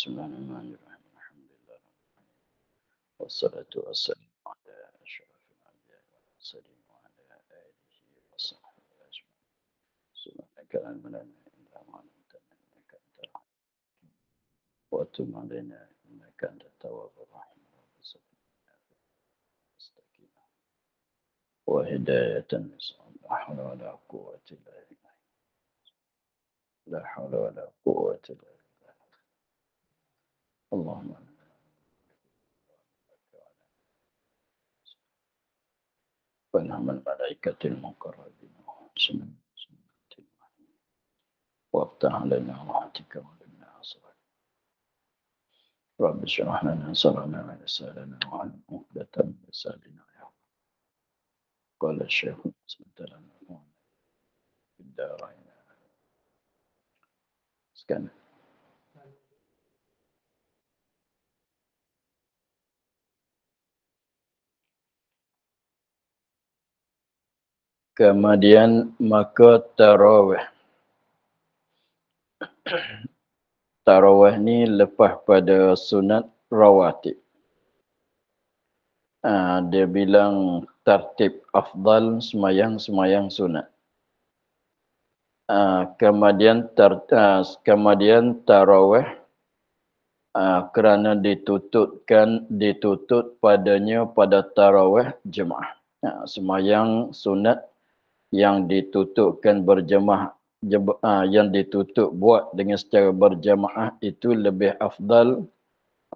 Bismillahirrahmanirrahim. Alhamdulillah. Wassalatu wassalamu ala asyrafil anbiya'i wal mursalin wa ala alihi wa sahbihi ajma'in. Subhanaka la ilma lana illa ma 'allamtana innaka antal alim. Wa tub 'alaina innaka antat tawwabur rahim. Astaqimah. Wa hidayatan lisan. La hawla wa la quwwata illa billah. La hawla wa la quwwata illa billah. Allahumma ونعم الملائكة المقربين وحسن وافتح علينا رحمتك وعلمنا عصرك رب اشرح لنا صدرنا ويسرنا وعلم عقدة من لساننا يا رب. قال الشيخ سبحانه لنا في الدارين سكن. Kemudian maka tarawih. Tarawih ni lepas pada sunat rawatib. Dia bilang tertib afdal semayang sunat. Kemudian tarawih kerana ditutup padanya pada tarawih jemaah. Semayang sunat yang ditutupkan berjemaah, yang ditutup buat dengan secara berjemaah itu lebih afdal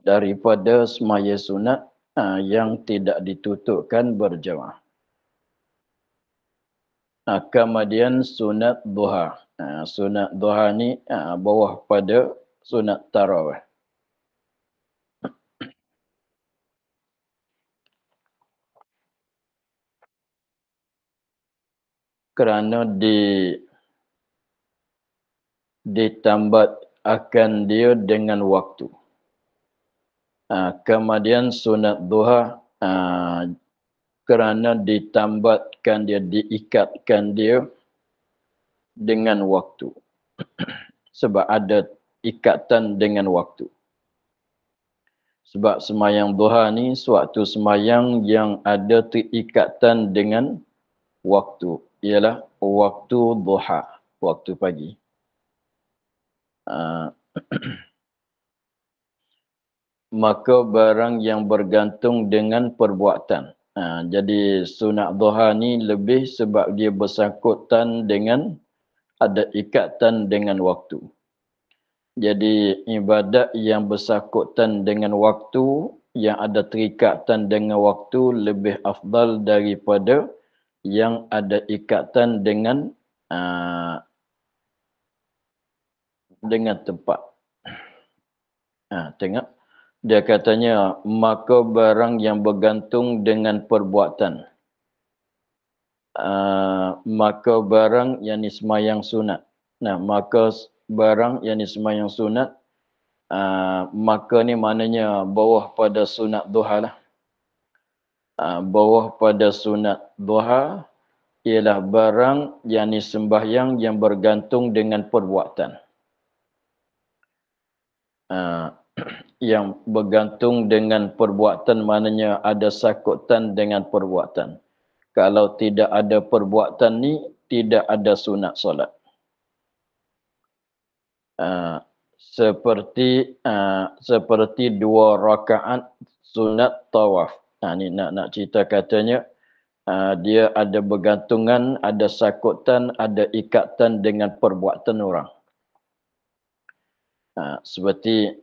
daripada semaya sunat yang tidak ditutupkan berjemaah. Kemudian sunat duha. Sunat duha ni bawah pada sunat tarawih. Kerana ditambat akan dia dengan waktu. Kemudian sunat duha kerana ditambatkan dia, diikatkan dia dengan waktu. Sebab ada ikatan dengan waktu. Sebab semayang duha ni suatu semayang yang ada terikatan dengan waktu. Ialah waktu duha, waktu pagi. Maka barang yang bergantung dengan perbuatan. Jadi sunat duha ni lebih sebab dia bersangkutan dengan, ada ikatan dengan waktu. Jadi ibadat yang bersangkutan dengan waktu, yang ada terikatan dengan waktu lebih afdal daripada yang ada ikatan dengan tempat. Tengok. Dia katanya, maka barang yang bergantung dengan perbuatan. Maka barang yang semayang sunat. Maka barang yang semayang sunat, maka ni maknanya bawah pada sunat duha lah. Bawah pada sunat duha ialah barang yang sembahyang yang bergantung dengan perbuatan. Yang bergantung dengan perbuatan maknanya ada sakutan dengan perbuatan. Kalau tidak ada perbuatan ni, tidak ada sunat solat. Seperti 2 rakaat sunat tawaf. Ni nak cerita katanya, dia ada bergantungan, ada sakutan, ada ikatan dengan perbuatan orang. Seperti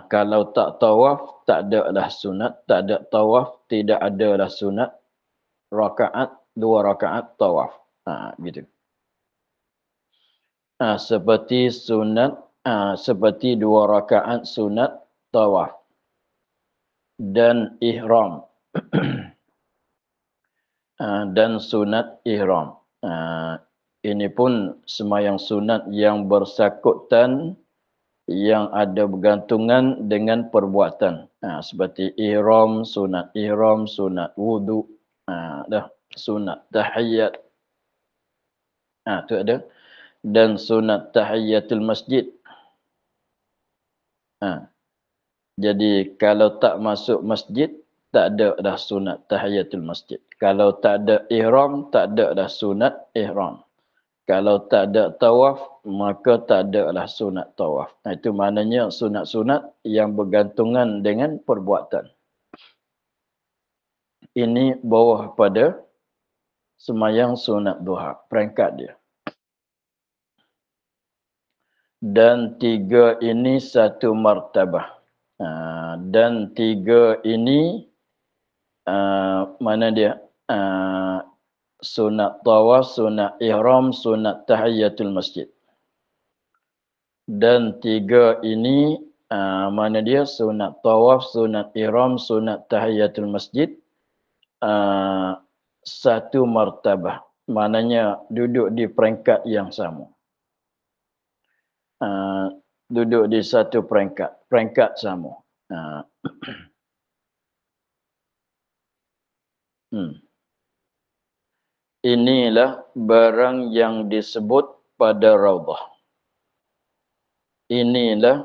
kalau tak tawaf, tak ada lah sunat. Tak ada tawaf, tidak ada lah sunat. 2 rakaat tawaf. Gitu. Seperti sunat, seperti 2 rakaat sunat tawaf. Dan ihram. Dan sunat ihram. Ini pun semayang sunat yang bersangkutan, yang ada bergantungan dengan perbuatan. Seperti ihram, sunat wudu, sunat tahiyyat. Tu ada. Dan sunat tahiyyatul masjid. Jadi kalau tak masuk masjid, tak ada dah sunat tahiyatul masjid. Kalau tak ada ihram, tak ada dah sunat ihram. Kalau tak ada tawaf, maka tak ada lah sunat tawaf. Itu maknanya sunat-sunat yang bergantungan dengan perbuatan. Ini bawah pada semayang sunat duha, peringkat dia. Dan tiga ini satu martabah. Dan tiga ini, mana dia? Sunat tawaf, sunat ihram, sunat tahiyatul masjid. Dan tiga ini, mana dia? Sunat tawaf, sunat ihram, sunat tahiyatul masjid. Satu martabah. Maknanya duduk di peringkat yang sama. Duduk di satu peringkat sama. Inilah barang yang disebut pada Raudhah. Inilah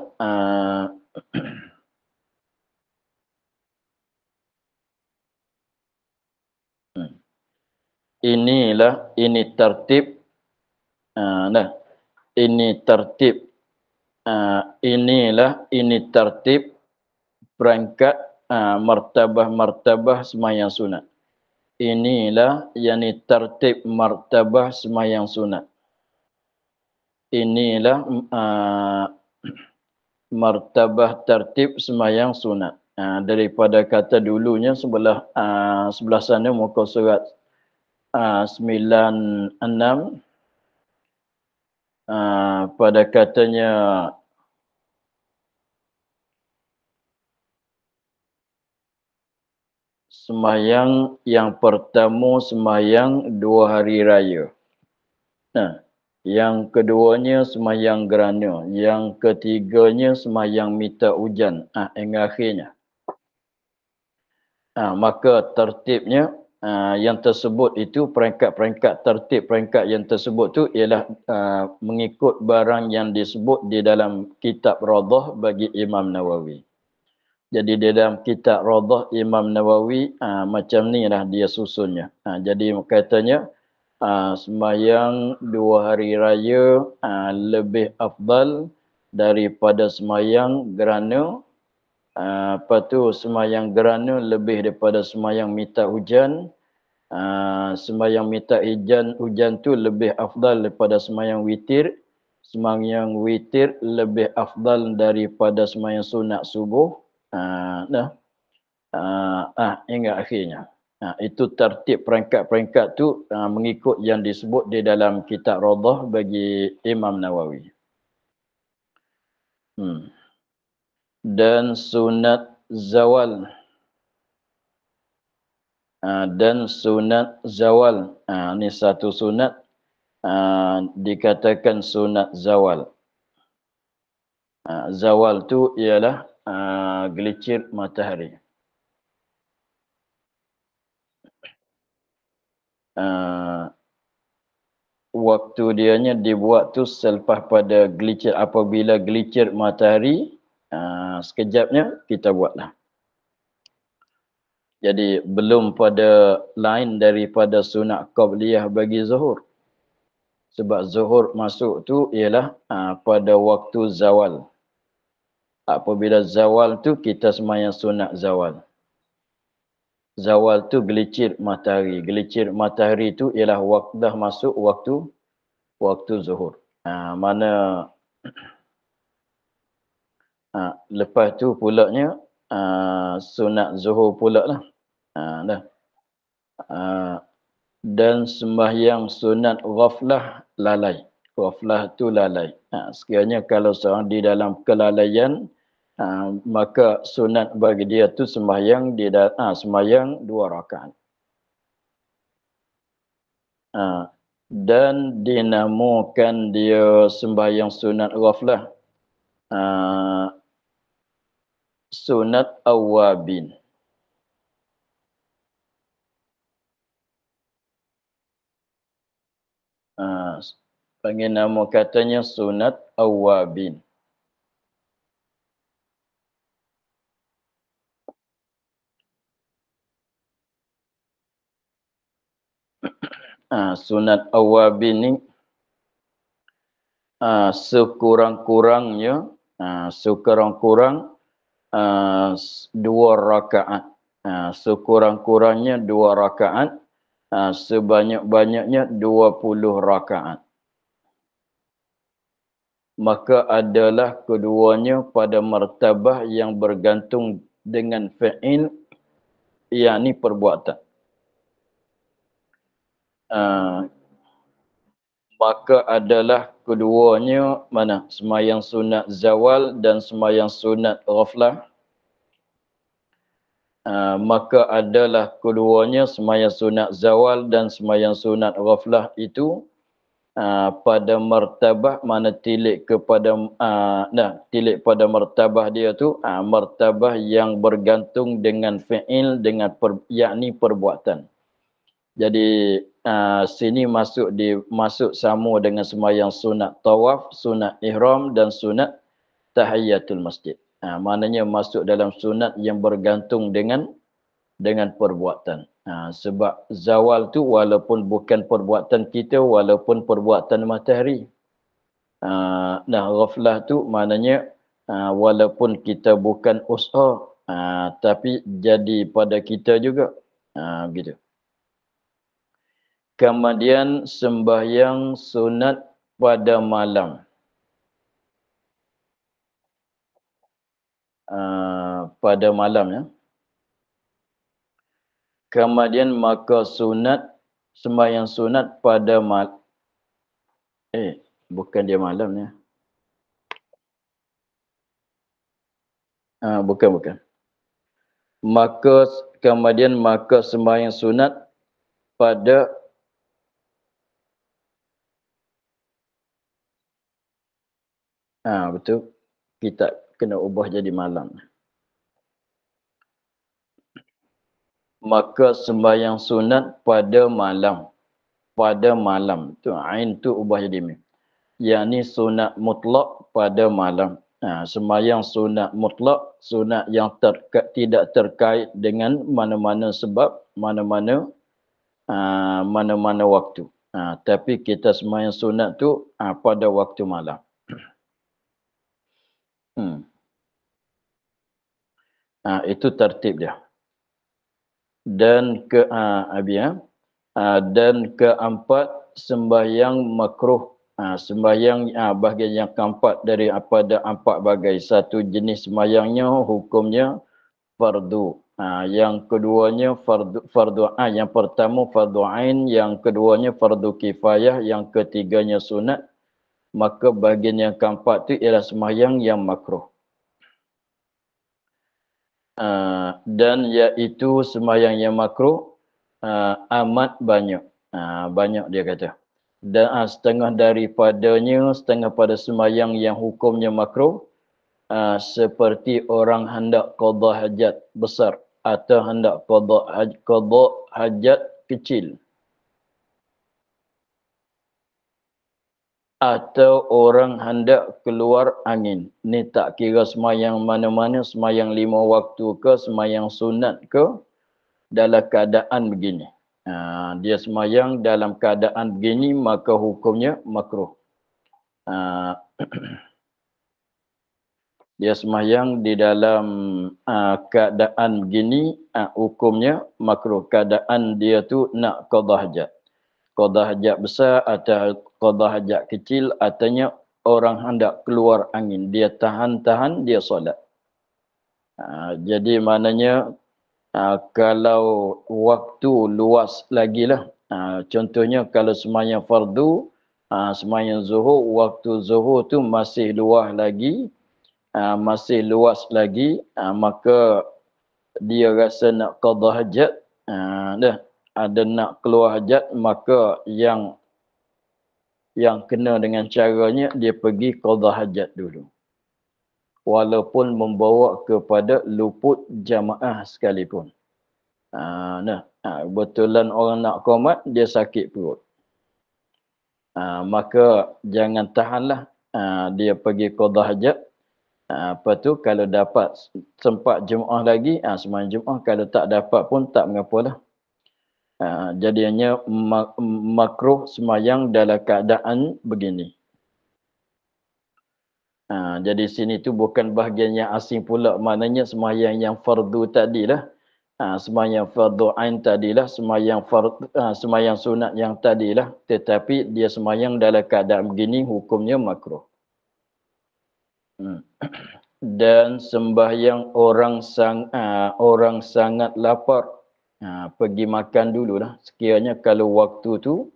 ini tertib. Ini tertib. Ini tertib perangkat martabah-martabah sembahyang sunat. Inilah yakni tertib martabah sembahyang sunat. Inilah martabah tertib sembahyang sunat. Daripada kata dulunya sebelah sana muka surat 96, pada katanya sembahyang yang pertama sembahyang 2 hari raya. Yang keduanya sembahyang gerhana, yang ketiganya sembahyang minta hujan, hingga akhirnya. Maka tertibnya yang tersebut itu peringkat-peringkat tertib peringkat yang tersebut tu ialah mengikut barang yang disebut di dalam kitab Raudhah bagi Imam Nawawi. Jadi di dalam kitab Raudhah Imam Nawawi macam ni lah dia susunnya. Jadi katanya sembahyang 2 hari raya lebih afdal daripada sembahyang gerhana. Lepas tu sembahyang gerhana lebih daripada sembahyang minta hujan. Sembahyang minta hujan tu lebih afdal daripada sembahyang witir. Sembahyang witir lebih afdal daripada sembahyang sunat subuh. Hingga akhirnya. Itu tertib peringkat-peringkat tu mengikut yang disebut di dalam kitab Raudhah bagi Imam Nawawi. Dan sunat zawal. Dan sunat zawal. Ini satu sunat dikatakan sunat zawal. Zawal tu ialah gelincir matahari. Waktu dianya dibuat tu selepas pada gelincir, apabila gelincir matahari, sekejapnya kita buatlah. Jadi belum pada lain daripada sunat qabliyah bagi zuhur. Sebab zuhur masuk tu ialah pada waktu zawal. Apabila zawal tu kita sembahyang sunat zawal. Zawal tu gelincir matahari. Gelincir matahari tu ialah dah masuk waktu zuhur. Mana lepas tu pulaknya sunat zuhur pula lah. Dan sembahyang sunat ghaflah lalai. Ghaflah tu lalai. Sekiranya kalau seorang di dalam kelalaian, maka sunat bagi dia tu sembahyang sembahyang 2 rakaat. Dan dinamakan dia sembahyang sunat ghaflah sunat awabin. Panggil nama katanya sunat awabin. sunat awabin ni sekurang-kurangnya dua rakaat. Sekurang-kurangnya 2 rakaat, sebanyak-banyaknya 20 rakaat. Maka adalah keduanya pada martabah yang bergantung dengan fi'il, yakni perbuatan. Maka adalah keduanya mana? Semayang sunat zawal dan semayang sunat ghaflah. Maka adalah keduanya semayang sunat zawal dan semayang sunat ghaflah itu pada martabah mana tilik pada martabah dia tu martabah yang bergantung dengan fi'il, dengan yakni perbuatan. Jadi sini masuk sama dengan sembahyang sunat tawaf, sunat ihram dan sunat tahiyatul masjid. Maknanya masuk dalam sunat yang bergantung dengan perbuatan. Sebab zawal tu walaupun bukan perbuatan kita, walaupun perbuatan matahari. Ghaflah tu maknanya walaupun kita bukan usaha, tapi jadi pada kita juga. Begitu. Kemudian sembahyang sunat pada malam. Pada malam ya. Kemudian maka sembahyang sunat pada malam. Bukan dia malam ya. Bukan. Kemudian sembahyang sunat pada betul. Kita kena ubah jadi malam. Maka sembahyang sunat pada malam. Pada malam. Tu ain tu ubah jadi mim. Yang ni sunat mutlak pada malam. Sembahyang sunat mutlak, sunat yang tidak terkait dengan mana-mana sebab, mana-mana waktu. Tapi kita sembahyang sunat tu pada waktu malam. Itu tertib dia. Dan keempat sembahyang makruh. Sembahyang bahagian yang keempat daripada 4 bagai. Satu jenis sembahyangnya hukumnya fardu. Yang keduanya fardu yang pertama fardu ain, yang keduanya fardu kifayah, yang ketiganya sunat. Maka bahagian yang keempat tu ialah sembahyang yang makruh. Dan iaitu sembahyang yang makruh amat banyak. Banyak dia kata. Dan setengah pada sembahyang yang hukumnya makruh, seperti orang hendak qada hajat besar atau hendak qada hajat kecil, atau orang hendak keluar angin. Ni tak kira sembahyang mana-mana, sembahyang 5 waktu ke, sembahyang sunat ke, dalam keadaan begini. Dia sembahyang dalam keadaan begini, maka hukumnya makruh. Dia sembahyang di dalam keadaan begini, hukumnya makruh. Keadaan dia tu nak qada hajat. Qada hajat besar atau qada hajat kecil, artinya orang hendak keluar angin. Dia tahan-tahan, dia solat. Jadi maknanya kalau waktu luas lagi lah. Contohnya kalau sembahyang fardu, sembahyang zuhur, waktu zuhur tu masih luas lagi, maka dia rasa nak qada hajat, ada nak keluar hajat, maka yang kena dengan caranya dia pergi qada hajat dulu. Walaupun membawa kepada luput jamaah sekalipun. Betulan orang nak qomat, dia sakit perut. Maka jangan tahanlah, dia pergi qada hajat. Lepas tu kalau dapat sempat Jumaat lagi, sembahyang Jumaat. Kalau tak dapat pun tak mengapalah. Jadinya makruh sembahyang dalam keadaan begini. Jadi sini tu bukan bahagian yang asing pula, maknanya sembahyang yang fardu tadilah. Sembahyang fardu ain tadilah, sembahyang sunat yang tadilah, tetapi dia sembahyang dalam keadaan begini, hukumnya makruh. Dan sembahyang orang sangat lapar, pergi makan dululah. Sekiranya kalau waktu tu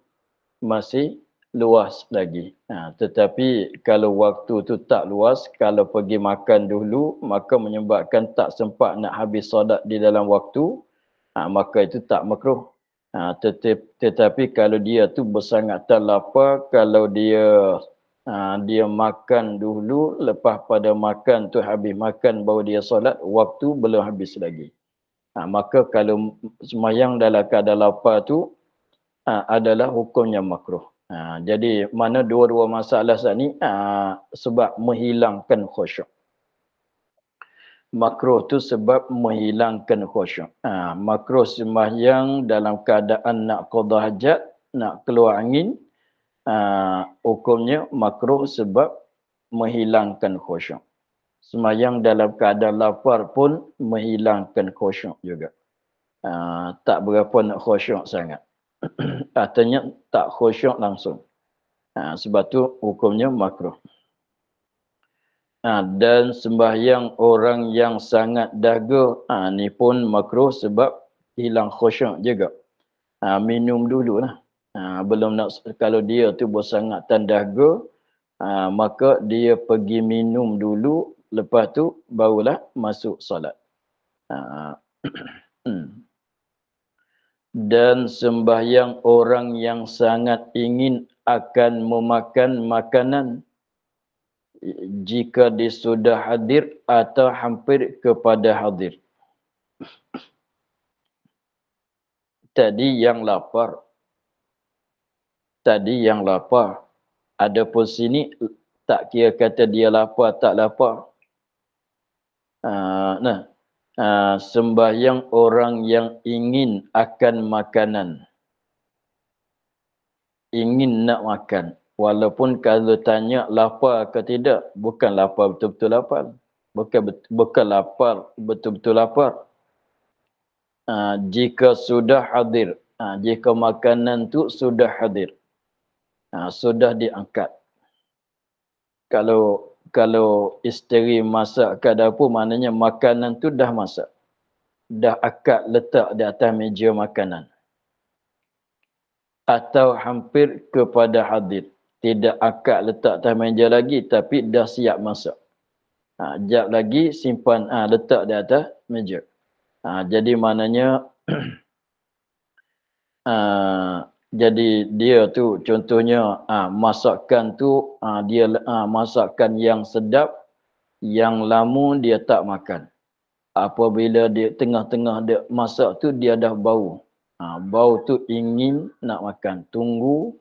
masih luas lagi. Tetapi kalau waktu tu tak luas, kalau pergi makan dulu, maka menyebabkan tak sempat nak habis solat di dalam waktu, maka itu tak makruh. Tetapi kalau dia tu bersangatan lapar, kalau dia makan dulu, lepas pada makan tu habis makan baru dia solat, waktu belum habis lagi. Maka kalau sembahyang dalam keadaan lapar tu adalah hukumnya makruh. Jadi mana dua-dua masalah ni sebab menghilangkan khusyuk. Makruh tu sebab menghilangkan khusyuk. Makruh sembahyang dalam keadaan nak qada hajat, nak keluar angin, hukumnya makruh sebab menghilangkan khusyuk. Sembahyang dalam keadaan lapar pun menghilangkan khusyuk juga. Tak berapa nak khusyuk sangat. Artinya tak khusyuk langsung. Sebab tu hukumnya makruh. Dan sembahyang orang yang sangat dahaga, ni pun makruh sebab hilang khusyuk juga. Minum dululah. Belum nak, kalau dia tu bersangatan dahaga, maka dia pergi minum dulu, lepas tu barulah masuk solat. Dan sembahyang orang yang sangat ingin akan memakan makanan jika dia sudah hadir atau hampir kepada hadir. Tadi yang lapar. Adapun sini tak kira kata dia lapar tak lapar. Sembahyang orang yang ingin akan makanan. Ingin nak makan. Walaupun kalau tanya lapar ke tidak, bukan lapar betul-betul lapar. Bukan lapar betul-betul lapar. Jika sudah hadir, jika makanan tu sudah hadir, sudah diangkat. Kalau isteri masak kat dapur, maknanya makanan tu dah masak. Dah akad letak di atas meja makanan. Atau hampir kepada hadir. Tidak akad letak atas meja lagi, tapi dah siap masak. Jap lagi simpan, letak di atas meja. Jadi maknanya, jadi dia tu contohnya masakan tu, dia masakan yang sedap, yang lama dia tak makan. Apabila dia tengah-tengah dia masak tu, dia dah bau. Bau tu ingin nak makan, tunggu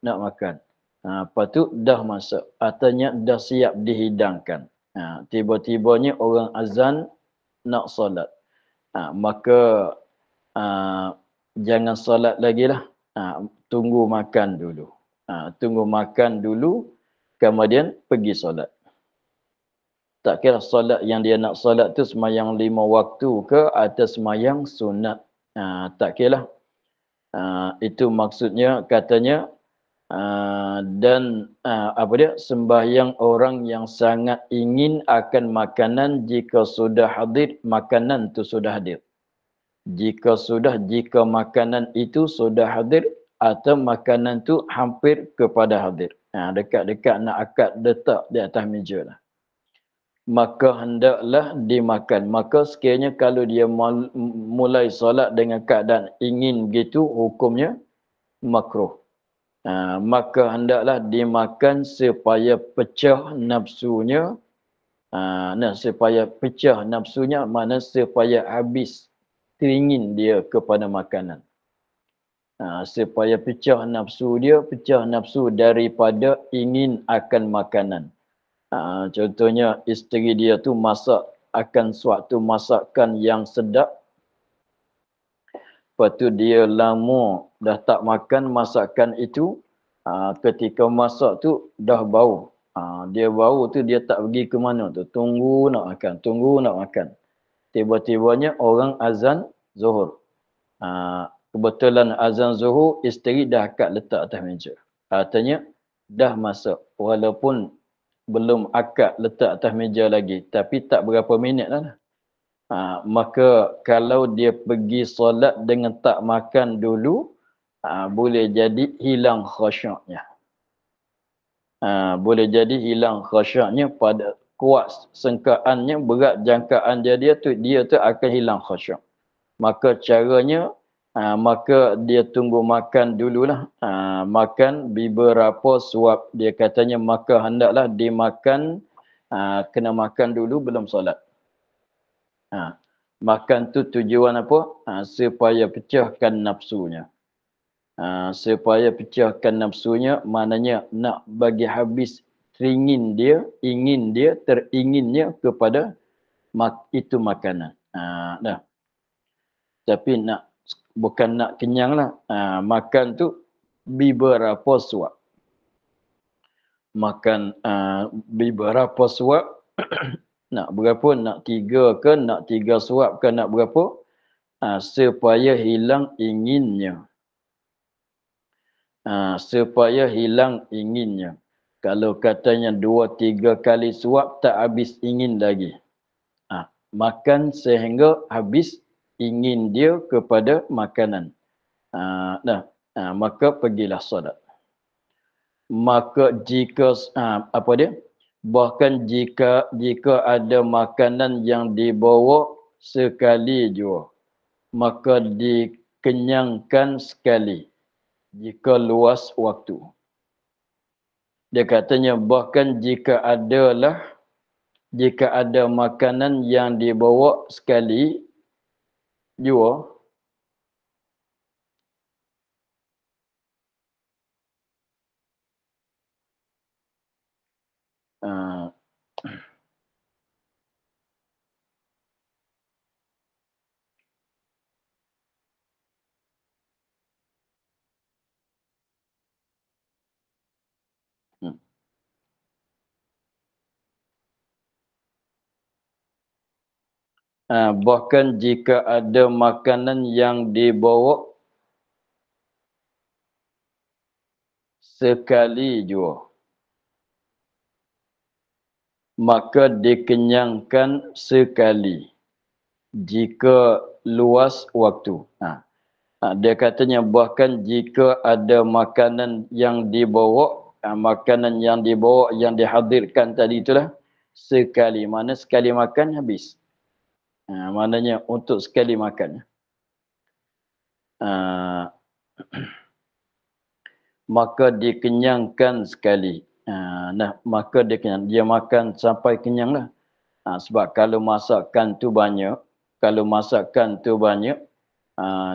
nak makan. Lepas tu dah masak, artinya dah siap dihidangkan. Tiba-tibanya orang azan nak solat. Maka jangan solat lagi lah. Tunggu makan dulu. Tunggu makan dulu, kemudian pergi solat. Tak kira solat yang dia nak solat tu sembahyang 5 waktu ke atau sembahyang sunat. Tak kira lah. Itu maksudnya katanya, dan sembahyang orang yang sangat ingin akan makanan jika sudah hadir, makanan tu sudah hadir. Jika makanan itu sudah hadir atau makanan tu hampir kepada hadir. Dekat-dekat nak akad letak di atas meja lah. Maka hendaklah dimakan. Maka sekiranya kalau dia mulai solat dengan keadaan ingin begitu, hukumnya makruh. Maka hendaklah dimakan supaya pecah nafsunya. Supaya pecah nafsunya, mana supaya habis teringin dia kepada makanan. Supaya pecah nafsu daripada ingin akan makanan. Contohnya isteri dia tu masak akan suatu masakan yang sedap. Lepas tu dia lama dah tak makan masakan itu, ketika masak tu dah bau. Dia bau tu dia tak pergi ke mana tu. Tunggu nak makan. Tiba-tibanya orang azan Zuhur. Kebetulan azan Zuhur, isteri dah akad letak atas meja. Artinya dah masak. Walaupun belum akad letak atas meja lagi. Tapi tak berapa minit lah. Maka kalau dia pergi solat dengan tak makan dulu, boleh jadi hilang khusyuknya. Boleh jadi hilang khusyuknya pada kuat sengkaannya, berat jangkaan dia tu akan hilang khusyuk. Maka caranya, maka dia tunggu makan dululah. Makan beberapa suap. Dia katanya maka hendaklah dimakan, kena makan dulu belum solat. Makan tu tujuan apa? Supaya pecahkan nafsunya. Supaya pecahkan nafsunya, maknanya nak bagi habis ingin dia, teringinnya kepada itu makanan. Dah. Tapi bukan nak kenyang lah. Makan tu beberapa suap. Makan beberapa suap. Nak berapa? Nak 3 ke? Nak 3 suap ke? Nak berapa? Supaya hilang inginnya. Supaya hilang inginnya. Kalau katanya 2-3 kali suap, tak habis ingin lagi. Makan sehingga habis ingin dia kepada makanan. Maka pergilah solat. Maka jika bahkan jika ada makanan yang dibawa sekali jua, maka dikenyangkan sekali jika luas waktu. Dia katanya bahkan jika ada makanan yang dibawa sekali jua, bahkan jika ada makanan yang dibawa sekali jua, maka dikenyangkan sekali jika luas waktu. Dia katanya bahkan jika ada makanan yang dibawa, yang dihadirkan tadi itulah sekali. Mana sekali makan habis. Maknanya untuk sekali makan. Maka dikenyangkan sekali. Maka dia makan sampai kenyang lah. Sebab kalau masakan tu banyak,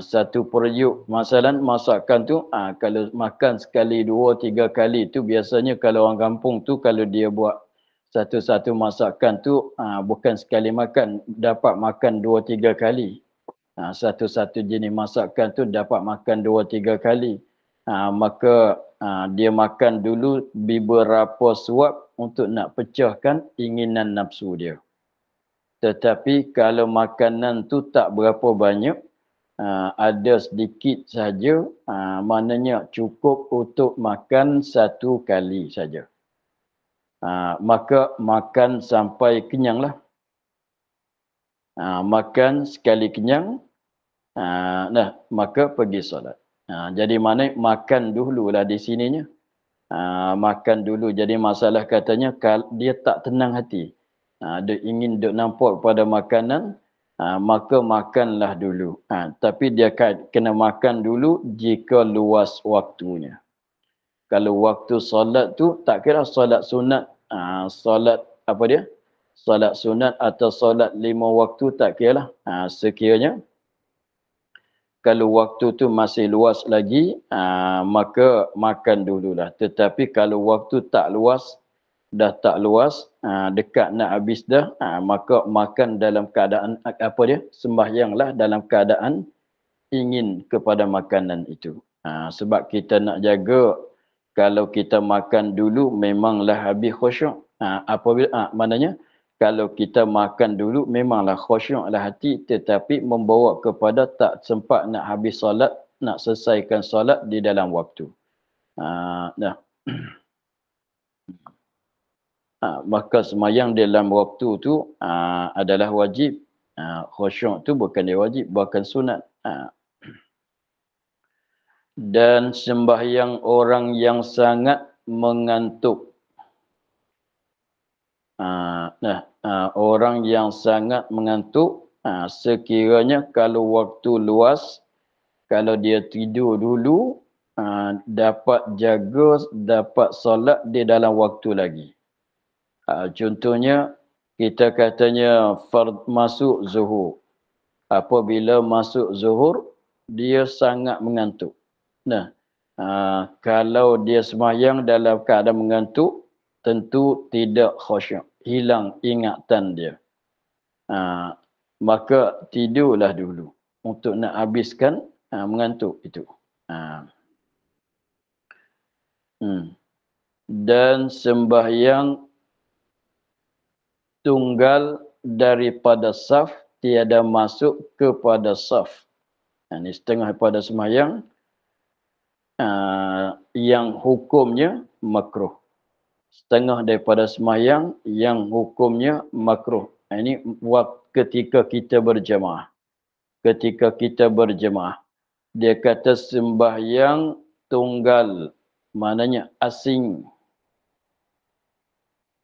satu periuk, masakan tu, kalau makan sekali, 2-3 kali tu biasanya kalau orang kampung tu, kalau dia buat satu-satu masakan tu, bukan sekali makan, dapat makan 2-3 kali. Satu-satu jenis masakan tu dapat makan 2-3 kali. Maka dia makan dulu beberapa suap untuk nak pecahkan inginan nafsu dia. Tetapi kalau makanan tu tak berapa banyak, ada sedikit saja, maknanya cukup untuk makan satu kali saja. Maka makan sampai kenyang lah. Makan sekali kenyang, maka pergi solat. Jadi mana makan dululah di sininya. Makan dulu. Jadi masalah katanya dia tak tenang hati. Dia ingin duk nampak pada makanan, maka makanlah dulu. Tapi dia kena makan dulu jika luas waktunya. Kalau waktu solat tu, tak kira solat sunat, solat apa dia? Solat sunat atau solat 5 waktu, tak kira lah. Sekiranya kalau waktu tu masih luas lagi, maka makan dululah. Tetapi kalau waktu tak luas, dekat nak habis dah, maka makan dalam keadaan sembahyanglah dalam keadaan ingin kepada makanan itu. Sebab kita nak jaga, kalau kita makan dulu memanglah habis khusyuk. Apabila maknanya kalau kita makan dulu memanglah khusyuklah hati, tetapi membawa kepada tak sempat nak habis solat, nak selesaikan solat di dalam waktu. Dah. Maka semayang dalam waktu tu adalah wajib. Khusyuk tu bukan dia wajib, bukan sunat. Dan sembahyang orang yang sangat mengantuk. Orang yang sangat mengantuk, sekiranya kalau waktu luas, kalau dia tidur dulu, dapat jaga, dapat solat di dalam waktu lagi. Contohnya, kita katanya masuk zuhur. Apabila masuk zuhur, dia sangat mengantuk. Kalau dia sembahyang dalam keadaan mengantuk, tentu tidak khusyuk, hilang ingatan dia. Maka tidurlah dulu untuk nak habiskan mengantuk itu. Dan sembahyang tunggal daripada saf, tiada masuk kepada saf. Ini setengah daripada sembahyang yang hukumnya makruh. Setengah daripada sembahyang yang hukumnya makruh. Ini ketika kita berjemaah. Ketika kita berjemaah. Dia kata sembahyang tunggal, maknanya asing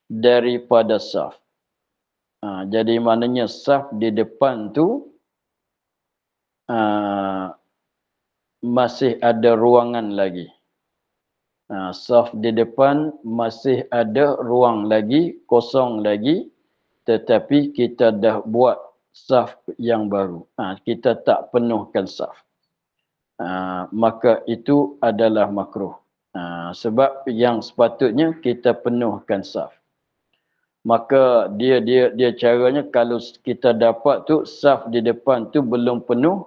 daripada saf. Jadi maknanya saf di depan tu masih ada ruangan lagi. Saf di depan masih ada ruang lagi, kosong lagi, tetapi kita dah buat saf yang baru. Kita tak penuhkan saf. Maka itu adalah makruh. Sebab yang sepatutnya kita penuhkan saf. Maka dia caranya, kalau kita dapat tu saf di depan tu belum penuh,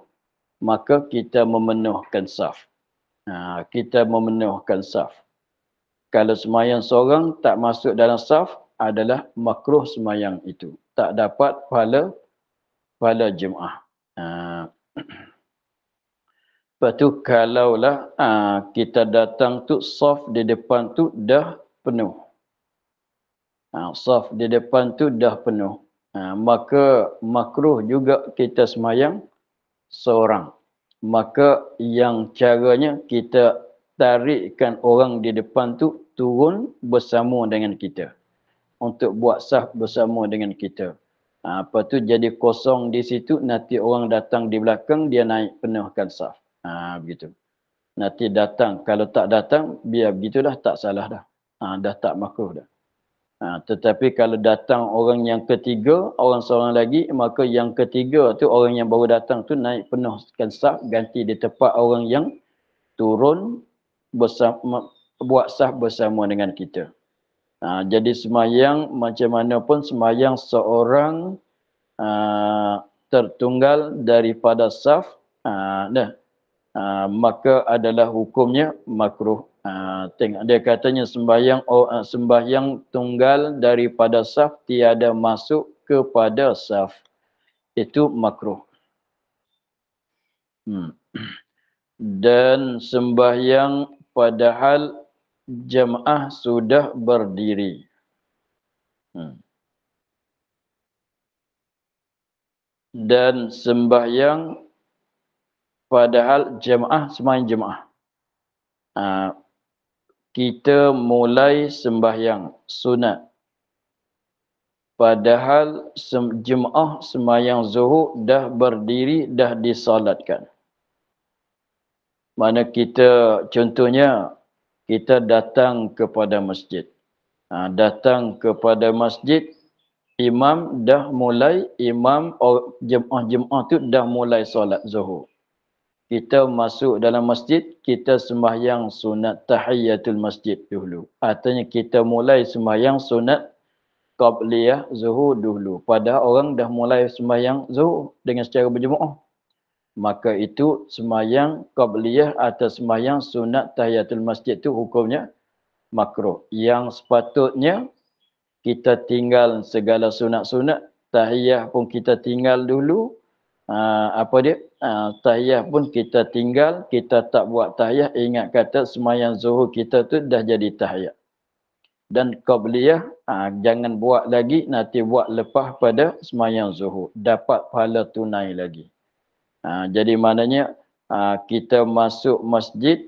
maka kita memenuhkan saf. Kita memenuhkan saf. Kalau sembahyang seorang tak masuk dalam saf, adalah makruh sembahyang itu. Tak dapat pahala jemaah. Lepas tu kalaulah kita datang tu saf di depan tu dah penuh. Saf di depan tu dah penuh. Maka makruh juga kita sembahyang seorang. Maka yang caranya kita tarikkan orang di depan tu turun bersama dengan kita. Untuk buat saf bersama dengan kita. Lepas tu jadi kosong di situ, nanti orang datang di belakang, dia naik penuhkan saf. Begitu. Nanti datang, kalau tak datang, biar begitulah, tak salah dah. Dah tak makruh dah. Tetapi kalau datang orang yang ketiga, orang seorang lagi, maka yang ketiga tu, orang yang baru datang tu naik penuhkan saf, ganti di tempat orang yang turun bersama, buat saf bersama dengan kita. Jadi sembahyang macam mana pun, sembahyang seorang tertunggal daripada saf, maka adalah hukumnya makruh. Tengok dia katanya sembahyang tunggal daripada saf, tiada masuk kepada saf. Itu makruh. Dan sembahyang padahal jemaah sudah berdiri. Dan sembahyang padahal sembahyang jemaah. Kita mulai sembahyang sunat. Padahal jemaah sembahyang zuhur dah berdiri, dah disolatkan. Mana kita, contohnya, kita datang kepada masjid. Datang kepada masjid, imam dah mulai, jemaah tu dah mulai solat zuhur. Kita masuk dalam masjid, kita sembahyang sunat tahiyatul masjid dulu. Artinya kita mulai sembahyang sunat qabliyah zuhur dulu. Padahal orang dah mulai sembahyang zuhur dengan secara berjemaah. maka itu sembahyang qabliyah atau sembahyang sunat tahiyatul masjid itu hukumnya makruh. Yang sepatutnya kita tinggal segala sunat-sunat, tahiyah pun kita tinggal dulu. Tahiyah pun kita tinggal, kita tak buat tahiyah, ingat kata sembahyang zuhur kita tu dah jadi tahiyah. Dan qabliyah jangan buat lagi, nanti buat lepas pada sembahyang zuhur, dapat pahala tunai lagi. Jadi maknanya kita masuk masjid,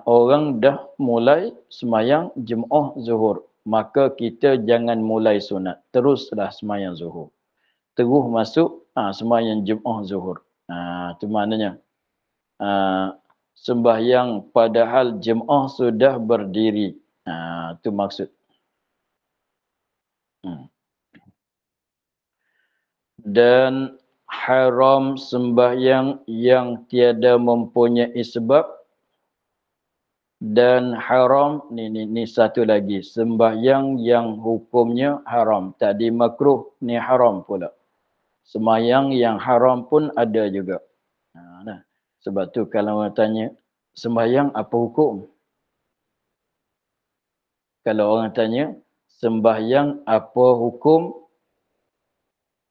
orang dah mulai sembahyang Jumaat zuhur, maka kita jangan mulai sunat, teruslah sembahyang zuhur, terus masuk sembahyang Jumaat zuhur. Itu maknanya sembahyang padahal Jumaat sudah berdiri. Itu maksud. Dan haram sembahyang yang tiada mempunyai sebab, dan haram ni satu lagi, sembahyang yang hukumnya haram. Tadi makruh, ni haram pula. Sembahyang yang haram pun ada juga. Sebab tu kalau orang tanya, sembahyang apa hukum? Kalau orang tanya, sembahyang apa hukum?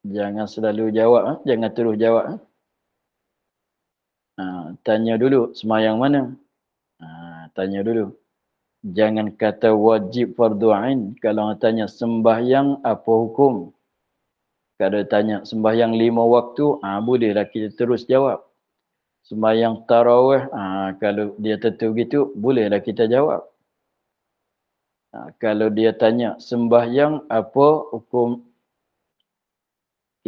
Jangan selalu jawab, jangan terus jawab. Tanya dulu, sembahyang mana? Tanya dulu. Jangan kata wajib fardu ain. Kalau orang tanya sembahyang apa hukum? Kalau tanya sembahyang 5 waktu, bolehlah kita terus jawab. Sembahyang tarawih, kalau dia tentu gitu, bolehlah kita jawab. Kalau dia tanya sembahyang apa hukum,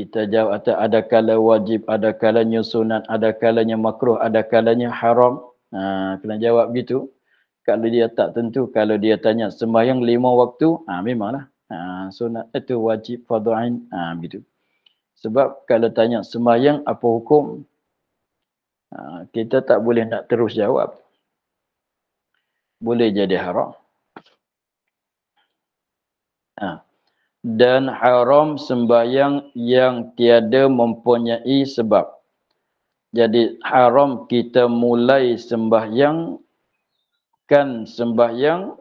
kita jawab ada kala wajib, ada kalanya sunat, ada kalanya makruh, ada kalanya haram. Kena jawab gitu. Kalau dia tak tentu, kalau dia tanya sembahyang 5 waktu, memanglah sunat itu wajib fardu ain, gitu. Sebab kalau tanya sembahyang apa hukum, kita tak boleh nak terus jawab. Boleh jadi haram. Dan haram sembahyang yang tiada mempunyai sebab. Jadi haram kita mulai sembahyang, kan sembahyang,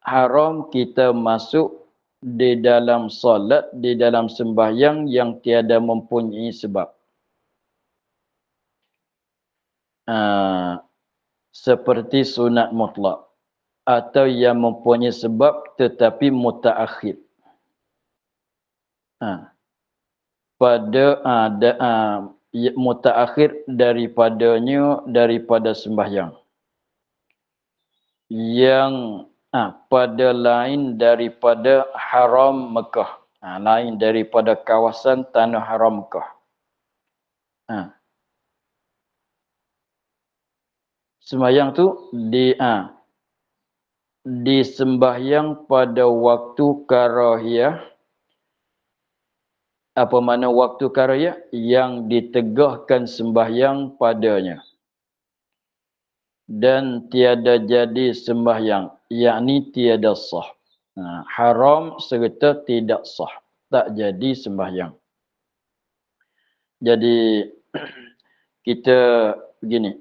haram kita masuk di dalam solat, di dalam sembahyang yang tiada mempunyai sebab. Seperti sunat mutlak, atau yang mempunyai sebab tetapi mutaakhir. Mutaakhir daripada sembahyang. Yang pada lain daripada haram Mekah. Lain daripada kawasan tanah haram Mekah. Sembahyang tu disembahyang pada waktu karahiyah. Apa makna waktu karahiyah? Yang ditegahkan sembahyang padanya. Dan tiada jadi sembahyang, yakni tiada sah. Haram serta tidak sah, tak jadi sembahyang. Jadi kita begini,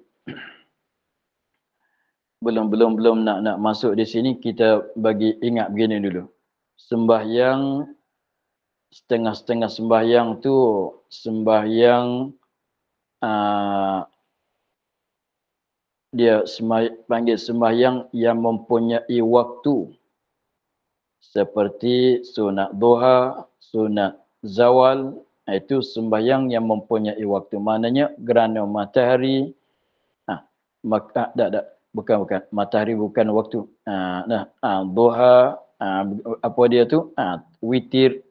belum nak masuk di sini, kita bagi ingat begini dulu. Sembahyang, setengah-setengah sembahyang tu sembahyang dia panggil sembahyang yang mempunyai waktu. Seperti sunat duha, sunat zawal, itu sembahyang yang mempunyai waktu. Maknanya gerhana matahari, bukan. Matahari bukan waktu. Duha, apa dia tu? Witir.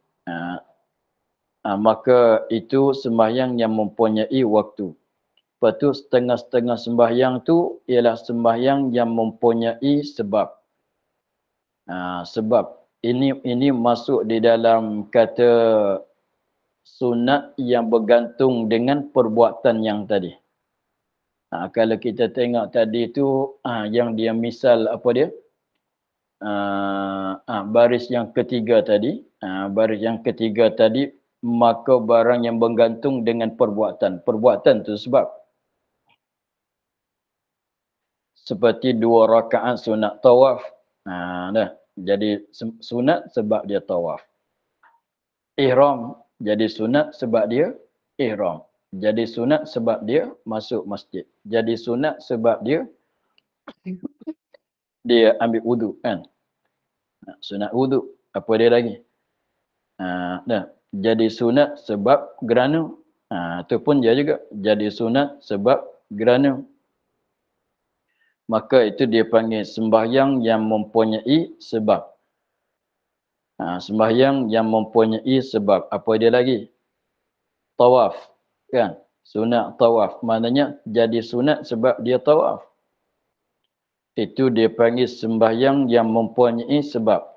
Maka itu sembahyang yang mempunyai waktu. Lepas tu setengah-setengah sembahyang tu ialah sembahyang yang mempunyai sebab. Sebab ini masuk di dalam kata sunat yang bergantung dengan perbuatan yang tadi. Kalau kita tengok tadi tu yang dia misal apa dia? Baris yang ketiga tadi. Baris yang ketiga tadi maka barang yang bergantung dengan perbuatan. Perbuatan tu sebab. Seperti 2 rakaat sunat tawaf. Dah. Jadi sunat sebab dia tawaf. Ihram jadi sunat sebab dia ihram. Jadi sunat sebab dia masuk masjid. Jadi sunat sebab dia ambil wudu kan. Sunat wudu. Apa dia lagi? Dah. Jadi sunat sebab gerana. Itu pun dia juga. Jadi sunat sebab gerana. Maka itu dia panggil sembahyang yang mempunyai sebab. Sembahyang yang mempunyai sebab. Apa dia lagi? Tawaf. Kan? Sunat tawaf. Maknanya jadi sunat sebab dia tawaf. Itu dia panggil sembahyang yang mempunyai sebab.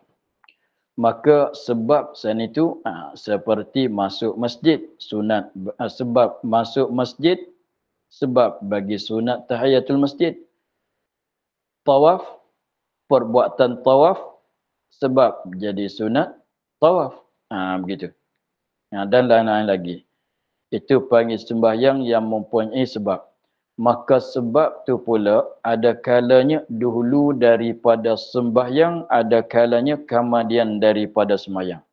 Maka sebab sen itu seperti masuk masjid, sunat sebab masuk masjid, sebab bagi sunat tahiyatul masjid. Tawaf, perbuatan tawaf, sebab jadi sunat tawaf. Begitu. Dan lain-lain lagi. Itu panggil sembahyang yang mempunyai sebab. Maka sebab tu pula ada kalanya dahulu daripada sembahyang, ada kalanya kemudian daripada sembahyang.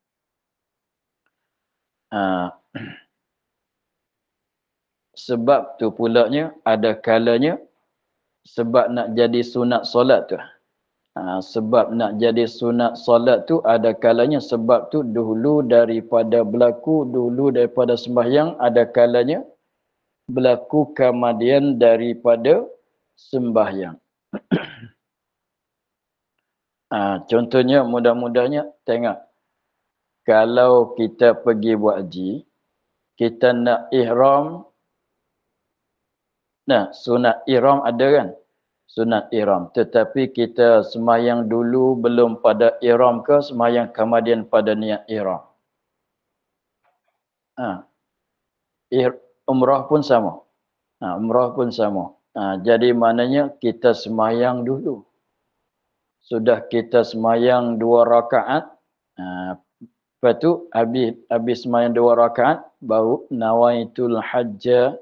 Sebab tu pulanya ada kalanya sebab nak jadi sunat solat tu. Sebab nak jadi sunat solat tu ada kalanya sebab tu dahulu daripada berlaku, dahulu daripada sembahyang, ada kalanya berlaku kemudian daripada sembahyang. Contohnya mudah-mudahnya tengok. Kalau kita pergi buat haji, kita nak ihram. Sunat ihram ada kan? Sunat ihram. Tetapi kita sembahyang dulu belum pada ihram ke sembahyang kemudian pada niat ihram? Umrah pun sama. Umrah pun sama. Jadi maknanya kita sembahyang dulu. Sudah kita sembahyang 2 rakaat. Lepas tu habis sembahyang 2 rakaat baru nawaitul hajja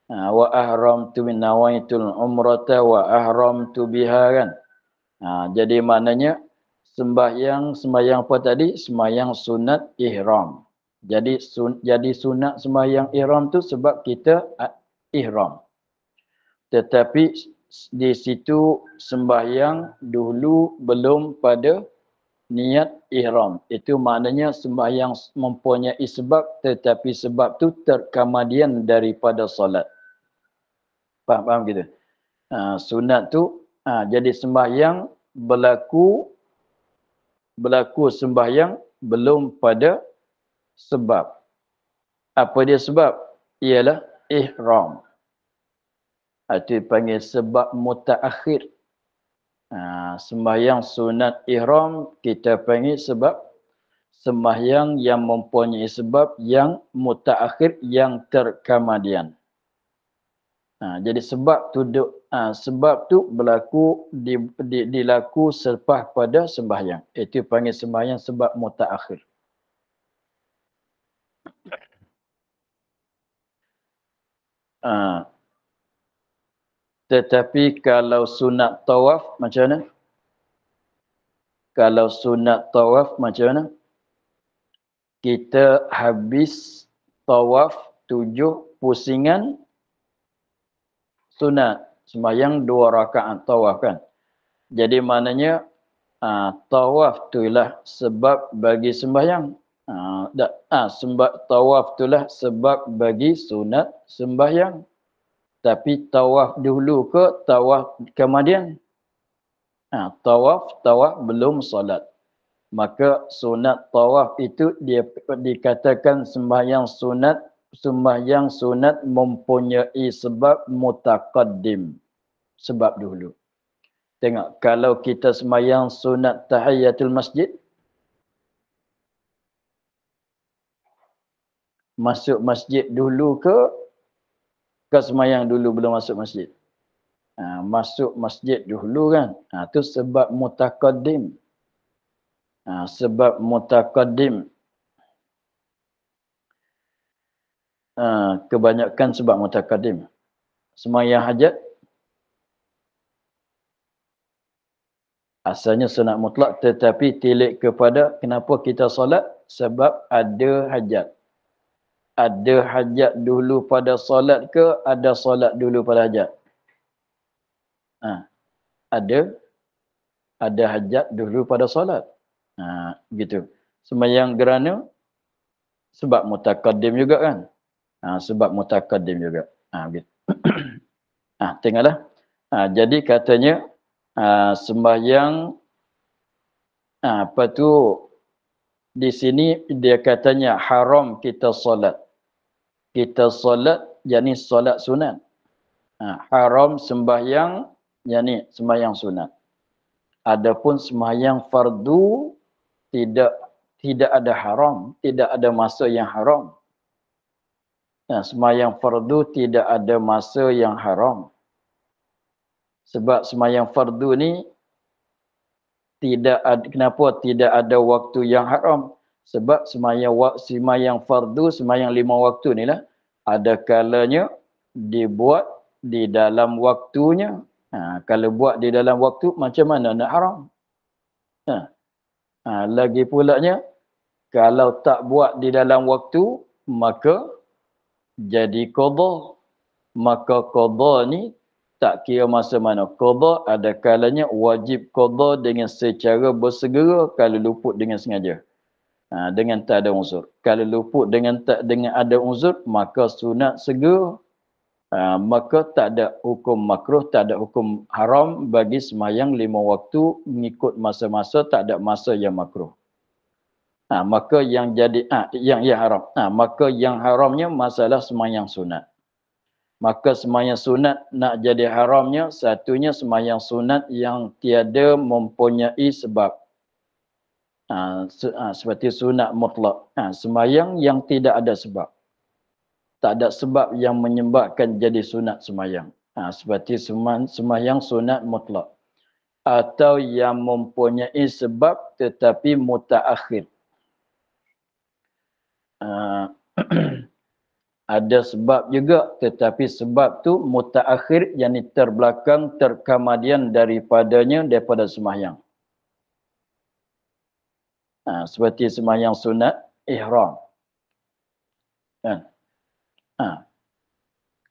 wa ahramtu min nawaitul umrata wa ahramtu biha kan. Jadi maknanya sembahyang apa tadi? Sembahyang sunat ihram. Jadi sunat sembahyang ihram tu sebab kita ihram. Tetapi di situ sembahyang dulu belum pada niat ihram. Itu maknanya sembahyang mempunyai sebab, tetapi sebab tu terkemudian daripada solat. Faham gitu? Sunat tu jadi sembahyang berlaku sembahyang belum pada sebab. Apa dia sebab? Ialah ihram. Itu dipanggil sebab mutaakhir. Sembahyang sunat ihram kita panggil sebab sembahyang yang mempunyai sebab yang mutaakhir, yang terkemudian. Jadi sebab tu berlaku dilaku selepas pada sembahyang. Itu panggil sembahyang sebab mutaakhir. Tetapi kalau sunat tawaf macam mana? Kalau sunat tawaf macam mana? Kita habis tawaf 7 pusingan sunat. Sembahyang 2 rakaat tawaf kan. Jadi maknanya tawaf itulah sebab bagi sembahyang. Sebab tawaf itulah sebab bagi sunat sembahyang. Tapi tawaf dulu ke tawaf kemudian? Tawaf belum solat. Maka sunat tawaf itu dia dikatakan sembahyang sunat mempunyai sebab mutaqaddim. Sebab dulu. Tengok, kalau kita sembahyang sunat tahiyatul masjid, masuk masjid dulu ke sembahyang dulu belum masuk masjid? Masuk masjid dulu kan. Itu sebab mutaqaddim. Sebab mutaqaddim. Kebanyakan sebab mutaqaddim. Sembahyang hajat asalnya sunat mutlak tetapi tilik kepada kenapa kita solat? Sebab ada hajat. Ada hajat dulu pada solat ke ada solat dulu pada hajat? Ada hajat dulu pada solat. Gitu. Sembahyang gerana sebab mutaqaddim juga kan? Sebab mutaqaddim juga. Gitu. Tengoklah. Jadi katanya sembahyang apa tu di sini dia katanya haram kita solat. Kita solat yakni solat sunat. Haram sembahyang yakni sembahyang sunat. Adapun sembahyang fardu tidak ada haram, tidak ada masa yang haram. Sembahyang fardu tidak ada masa yang haram. Sebab sembahyang fardu ni kenapa tidak ada waktu yang haram? Sebab sembahyang fardu, sembahyang 5 waktu ni lah, ada kalanya dibuat di dalam waktunya. Kalau buat di dalam waktu, macam mana nak haram? Lagi pulanya, kalau tak buat di dalam waktu, maka jadi qadha. Maka qadha ni tak kira masa mana. Qadha ada kalanya wajib qadha dengan secara bersegera kalau luput dengan sengaja. Dengan tak ada unsur. Kalau luput dengan ada unsur, maka sunat segera. Maka tak ada hukum makruh, tak ada hukum haram bagi sembahyang 5 waktu mengikut masa-masa, tak ada masa yang makruh. Maka yang jadi yang haram. Maka yang haramnya masalah sembahyang sunat. Maka sembahyang sunat nak jadi haramnya, satunya sembahyang sunat yang tiada mempunyai sebab. Seperti sunat mutlak. Sembahyang yang tidak ada sebab. Tak ada sebab yang menyebabkan jadi sunat sembahyang. Seperti sembahyang sunat mutlak. Atau yang mempunyai sebab tetapi mutaakhir. Ada sebab juga tetapi sebab tu mutaakhir yang terbelakang terkemudian daripada sembahyang. Seperti sembahyang sunat ihram. Kan?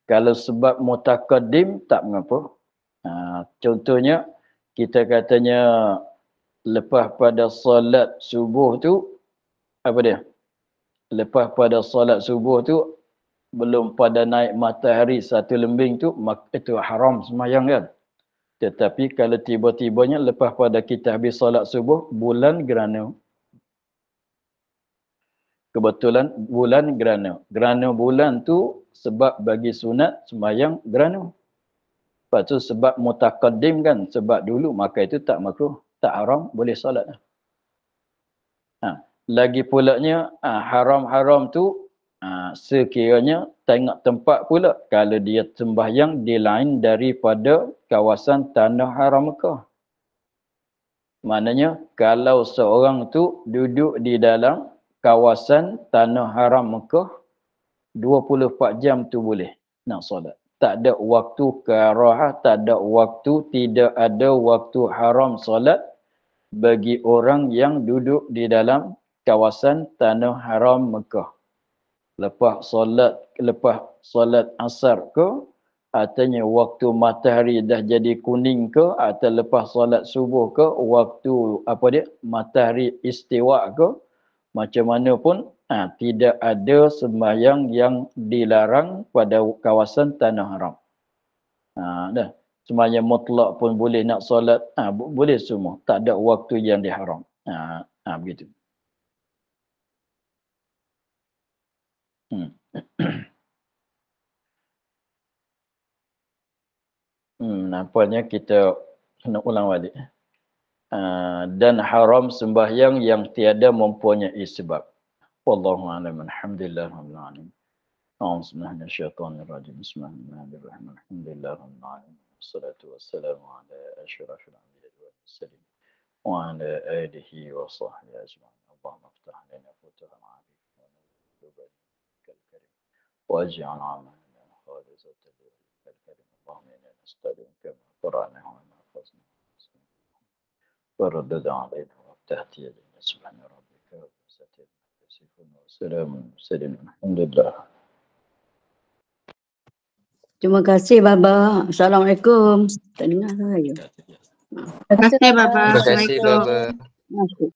Kalau sebab mutaqaddim tak mengapa. Contohnya kita katanya lepas pada solat subuh tu apa dia? Lepas pada solat subuh tu belum pada naik matahari satu lembing tu, itu haram sembahyang kan. Tetapi kalau tiba-tibanya lepas pada kita habis solat subuh, bulan gerhana. Kebetulan bulan gerhana. Gerhana bulan tu sebab bagi sunat sembahyang gerhana. Lepas tu sebab mutaqaddim kan, sebab dulu, maka itu tak makruh, tak haram, boleh solat. Lagi pulanya haram-haram tu sekiranya tengok tempat pula. Kalau dia sembahyang di lain daripada kawasan tanah haram Mekah. Maknanya kalau seorang tu duduk di dalam kawasan tanah haram Mekah 24 jam tu boleh nak solat. Tak ada waktu karahah, tak ada waktu, tidak ada waktu haram solat bagi orang yang duduk di dalam kawasan tanah haram Mekah. Lepas solat asar ke, artinya waktu matahari dah jadi kuning ke, atau lepas solat subuh ke, waktu matahari istiwa ke, macam mana pun tidak ada sembahyang yang dilarang pada kawasan tanah haram. Dah. Sembahyang mutlak pun boleh nak solat, boleh semua. Tak ada waktu yang diharam. Begitu. Nampaknya kita kena ulang balik. Dan haram sembahyang yang tiada mempunyai sebab. Wallahu a'lam. Alhamdulillah rabbil alamin. A'udzubillahi minasyaitonir rajim. Bismillahirrahmanirrahim. Alhamdulillah rabbil alamin. Wassalatu wassalamu ala asyrafil anbiya'i wal mursalin wa ala alihi wa sahbihi ajma'in. Allahumma iftah lana futuhan 'arif wa nawwir qalbana karim. واجعل عملنا خالصة لوجهك الكريم اللهم إنا نستودعك من القرآن وما حفظنا وردد علينا وافتح يدينا سبحان ربك رب العزة عما يصفون وسلام على المرسلين الحمد لله. Terima kasih Baba. Assalamualaikum. Tak dengar saya. Terima kasih, Baba. Terima kasih, Baba. Terima kasih.